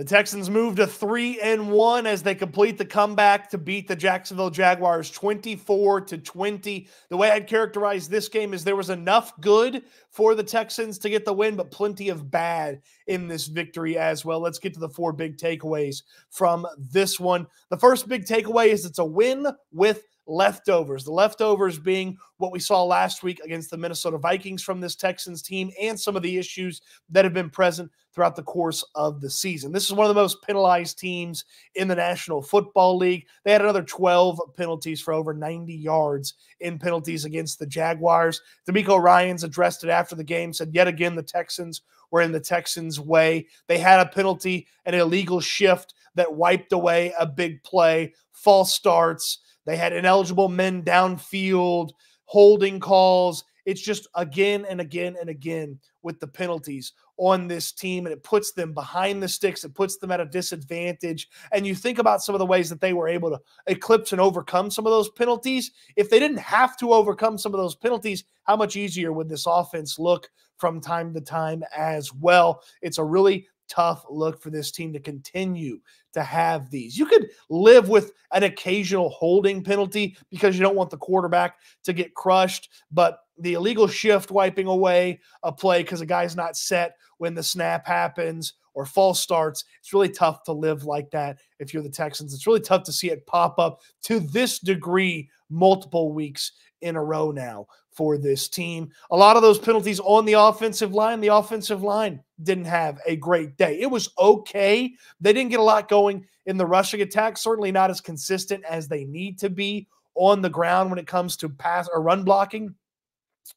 The Texans move to 3-1 as they complete the comeback to beat the Jacksonville Jaguars 24-20. The way I'd characterize this game is there was enough good for the Texans to get the win, but plenty of bad in this victory as well. Let's get to the 4 big takeaways from this one. The first big takeaway is it's a win with leftovers. The leftovers being what we saw last week against the Minnesota Vikings from this Texans team and some of the issues that have been present throughout the course of the season. This is one of the most penalized teams in the National Football League. They had another 12 penalties for over 90 yards in penalties against the Jaguars. D'Amico Ryans addressed it after the game, said yet again the Texans were in the Texans' way. They had a penalty, an illegal shift that wiped away a big play, false starts. They had ineligible men downfield, holding calls. It's just again and again and again with the penalties on this team, and it puts them behind the sticks. It puts them at a disadvantage. And you think about some of the ways that they were able to eclipse and overcome some of those penalties. If they didn't have to overcome some of those penalties, how much easier would this offense look from time to time as well? It's a really tough look for this team to continue to have these. You could live with an occasional holding penalty because you don't want the quarterback to get crushed, but the illegal shift wiping away a play because a guy's not set when the snap happens or false starts, it's really tough to live like that if you're the Texans. It's really tough to see it pop up to this degree multiple weeks in a row now for this team. A lot of those penalties on the offensive line didn't have a great day. It was okay. They didn't get a lot going in the rushing attack, certainly not as consistent as they need to be on the ground when it comes to pass or run blocking.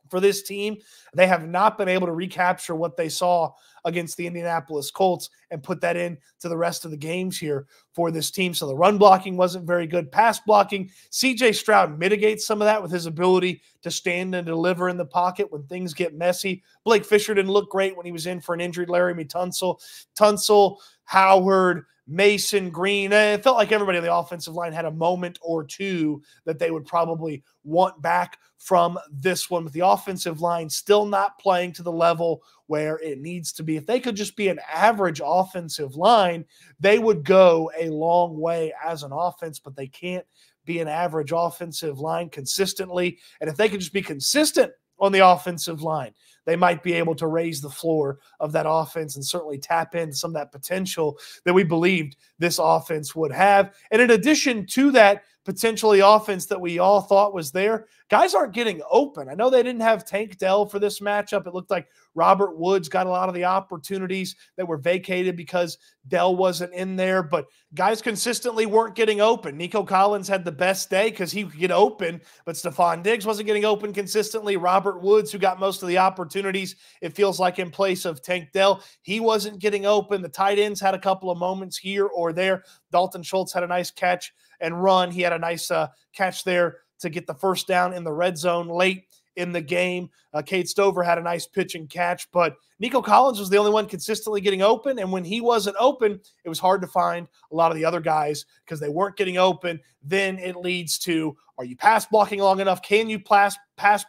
For this team, they have not been able to recapture what they saw against the Indianapolis Colts and put that in to the rest of the games here for this team. So the run blocking wasn't very good. Pass blocking, CJ Stroud mitigates some of that with his ability to stand and deliver in the pocket when things get messy. Blake Fisher didn't look great when he was in for an injured Laramie Tunsil, Howard, Mason, Green. It felt like everybody on the offensive line had a moment or two that they would probably want back from this one, with the offensive line still not playing to the level where it needs to be. If they could just be an average offensive line, they would go a long way as an offense, but they can't be an average offensive line consistently. And if they could just be consistent on the offensive line, they might be able to raise the floor of that offense and certainly tap into some of that potential that we believed this offense would have. And in addition to that potentially offense that we all thought was there, guys aren't getting open. I know they didn't have Tank Dell for this matchup. It looked like Robert Woods got a lot of the opportunities that were vacated because Dell wasn't in there, but guys consistently weren't getting open. Nico Collins had the best day because he could get open, but Stefon Diggs wasn't getting open consistently. Robert Woods, who got most of the opportunities, it feels like in place of Tank Dell, he wasn't getting open. The tight ends had a couple of moments here or there. Dalton Schultz had a nice catch and run. He had a nice catch there to get the first down in the red zone late in the game. Cade Stover had a nice pitch and catch, but Nico Collins was the only one consistently getting open, and when he wasn't open, it was hard to find a lot of the other guys because they weren't getting open. Then it leads to, are you pass blocking long enough? Can you pass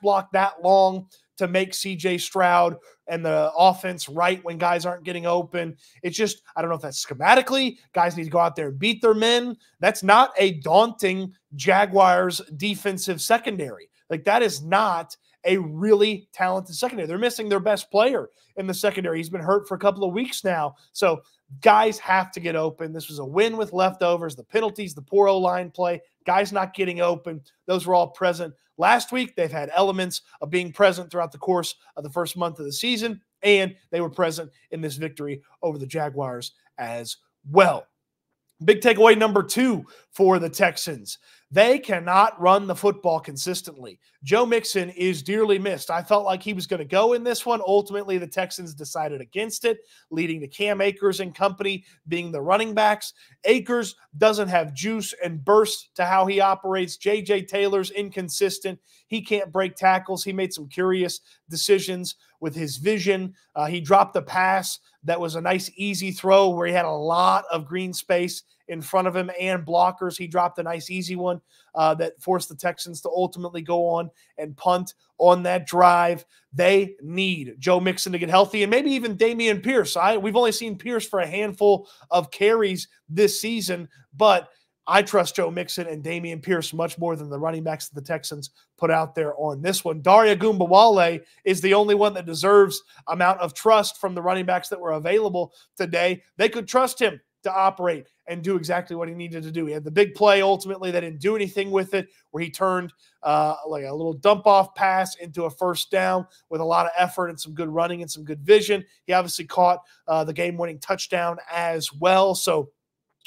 block that long to make CJ Stroud and the offense right when guys aren't getting open? It's just, I don't know if that's schematically. Guys need to go out there and beat their men. That's not a daunting Jaguars defensive secondary. Like, that is not a really talented secondary. They're missing their best player in the secondary. He's been hurt for a couple of weeks now. So guys have to get open. This was a win with leftovers, the penalties, the poor O-line play, guys not getting open. Those were all present last week. They've had elements of being present throughout the course of the first month of the season, and they were present in this victory over the Jaguars as well. Big takeaway number 2 for the Texans. They cannot run the football consistently. Joe Mixon is dearly missed. I felt like he was going to go in this one. Ultimately, the Texans decided against it, leading to Cam Akers and company being the running backs. Akers doesn't have juice and burst to how he operates. J.J. Taylor's inconsistent. He can't break tackles. He made some curious decisions with his vision. He dropped a pass that was a nice, easy throw where he had a lot of green space in front of him and blockers. He dropped a nice easy one that forced the Texans to ultimately go on and punt on that drive. They need Joe Mixon to get healthy, and maybe even Dameon Pierce. We've only seen Pierce for a handful of carries this season, but I trust Joe Mixon and Dameon Pierce much more than the running backs that the Texans put out there on this one. Dare Ogunbowale is the only one that deserves amount of trust from the running backs that were available today. They could trust him to operate and do exactly what he needed to do. He had the big play ultimately that didn't do anything with it, where he turned like a little dump-off pass into a first down with a lot of effort and some good running and some good vision. He obviously caught the game-winning touchdown as well. So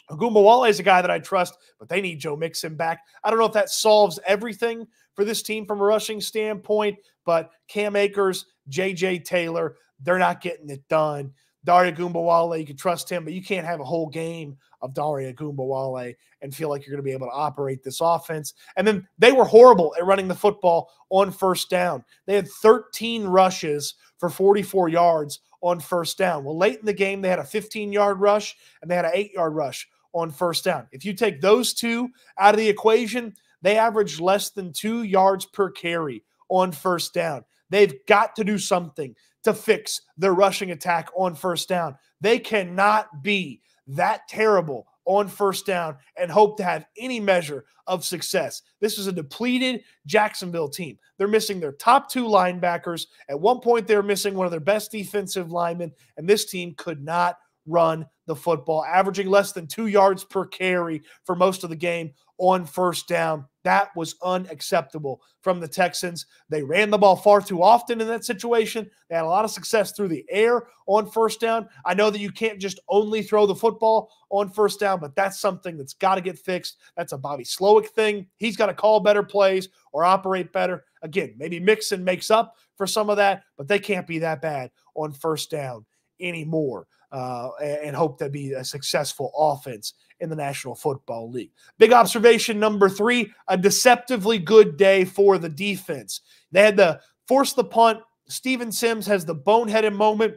Ogunbowale is a guy that I trust, but they need Joe Mixon back. I don't know if that solves everything for this team from a rushing standpoint, but Cam Akers, J.J. Taylor, they're not getting it done. Dare Ogunbowale, you can trust him, but you can't have a whole game of Dare Ogunbowale and feel like you're going to be able to operate this offense. And then they were horrible at running the football on first down. They had 13 rushes for 44 yards on first down. Well, late in the game, they had a 15-yard rush and they had an 8-yard rush on first down. If you take those two out of the equation, they averaged less than 2 yards per carry on first down. They've got to do something to fix their rushing attack on first down. They cannot be that terrible on first down and hope to have any measure of success. This is a depleted Jacksonville team. They're missing their top 2 linebackers. At one point, they were missing one of their best defensive linemen, and this team could not run the football, averaging less than 2 yards per carry for most of the game on first down. That was unacceptable from the Texans. They ran the ball far too often in that situation. They had a lot of success through the air on first down. I know that you can't just only throw the football on first down, but that's something that's got to get fixed. That's a Bobby Slowick thing. He's got to call better plays or operate better. Again, maybe Mixon makes up for some of that, but they can't be that bad on first down anymore. And hope to be a successful offense in the National Football League. Big observation number 3, a deceptively good day for the defense. They had to force the punt. Steven Sims has the boneheaded moment.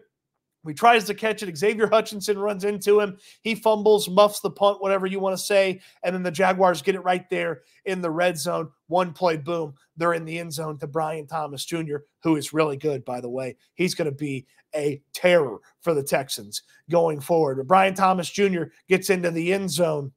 He tries to catch it. Xavier Hutchinson runs into him. He fumbles, muffs the punt, whatever you want to say, and then the Jaguars get it right there in the red zone. One play, boom, they're in the end zone to Brian Thomas Jr., who is really good, by the way. He's going to be a terror for the Texans going forward. But Brian Thomas Jr. gets into the end zone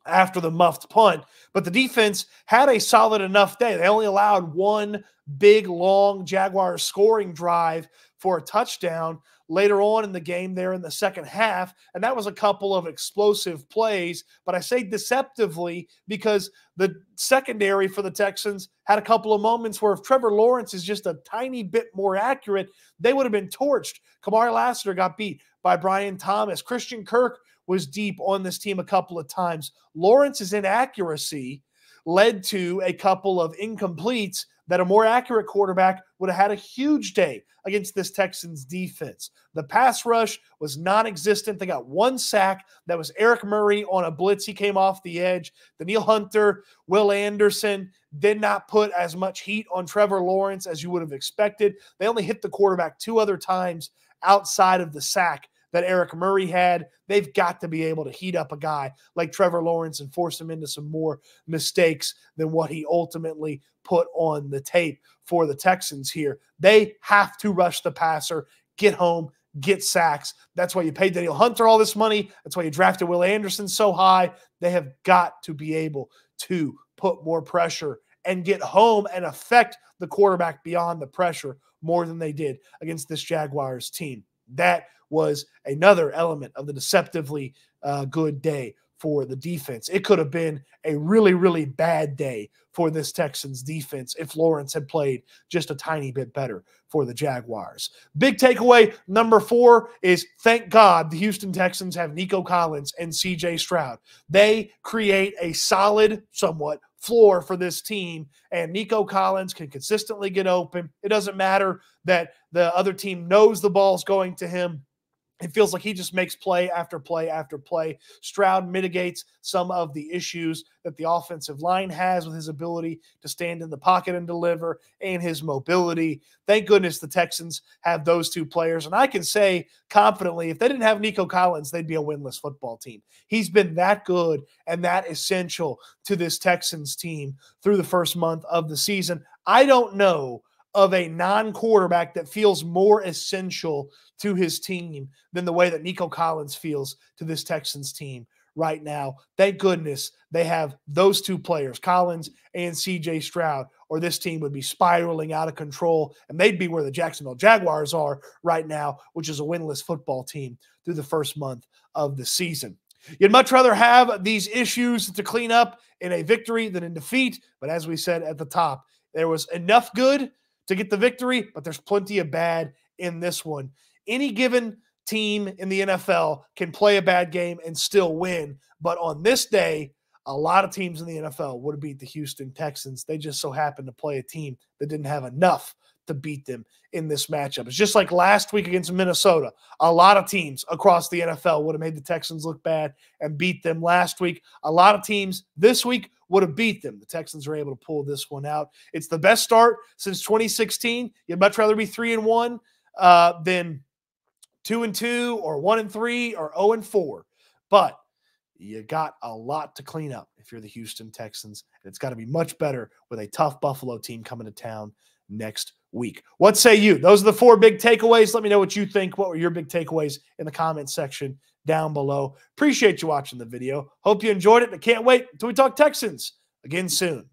after the muffed punt, but the defense had a solid enough day. They only allowed one big, long Jaguars scoring drive for a touchdown later on in the game there in the second half, and that was a couple of explosive plays. But I say deceptively because the secondary for the Texans had a couple of moments where if Trevor Lawrence is just a tiny bit more accurate, they would have been torched. Kamari Lassiter got beat by Brian Thomas. Christian Kirk was deep on this team a couple of times. Lawrence's inaccuracy led to a couple of incompletes that a more accurate quarterback would have had a huge day against this Texans defense. The pass rush was non-existent. They got one sack. That was Eric Murray on a blitz. He came off the edge. Danielle Hunter, Will Anderson did not put as much heat on Trevor Lawrence as you would have expected. They only hit the quarterback 2 other times outside of the sack that Eric Murray had. They've got to be able to heat up a guy like Trevor Lawrence and force him into some more mistakes than what he ultimately put on the tape for the Texans here. They have to rush the passer, get home, get sacks. That's why you paid Danielle Hunter all this money. That's why you drafted Will Anderson so high. They have got to be able to put more pressure and get home and affect the quarterback beyond the pressure more than they did against this Jaguars team. That was another element of the deceptively good day for the defense. It could have been a really, really bad day for this Texans defense if Lawrence had played just a tiny bit better for the Jaguars. Big takeaway number 4 is, thank God the Houston Texans have Nico Collins and CJ Stroud. They create a solid, somewhat, floor for this team, and Nico Collins can consistently get open. It doesn't matter that the other team knows the ball's going to him. It feels like he just makes play after play after play. Stroud mitigates some of the issues that the offensive line has with his ability to stand in the pocket and deliver and his mobility. Thank goodness the Texans have those two players. And I can say confidently, if they didn't have Nico Collins, they'd be a winless football team. He's been that good and that essential to this Texans team through the first month of the season. I don't know of a non-quarterback that feels more essential to his team than the way that Nico Collins feels to this Texans team right now. Thank goodness they have those two players, Collins and C.J. Stroud, or this team would be spiraling out of control, and they'd be where the Jacksonville Jaguars are right now, which is a winless football team through the first month of the season. You'd much rather have these issues to clean up in a victory than in defeat, but as we said at the top, there was enough good to get the victory, but there's plenty of bad in this one. Any given team in the NFL can play a bad game and still win, but on this day, a lot of teams in the NFL would have beat the Houston Texans. They just so happened to play a team that didn't have enough to beat them in this matchup. It's just like last week against Minnesota. A lot of teams across the NFL would have made the Texans look bad and beat them last week. A lot of teams this week would have beat them. The Texans are able to pull this one out. It's the best start since 2016. You'd much rather be 3-1 than 2-2 or 1-3 or 0-4. But you got a lot to clean up if you're the Houston Texans. And it's got to be much better with a tough Buffalo team coming to town next week. What say you? Those are the 4 big takeaways. Let me know what you think. What were your big takeaways in the comment section down below? Appreciate you watching the video. Hope you enjoyed it. I can't wait until we talk Texans again soon.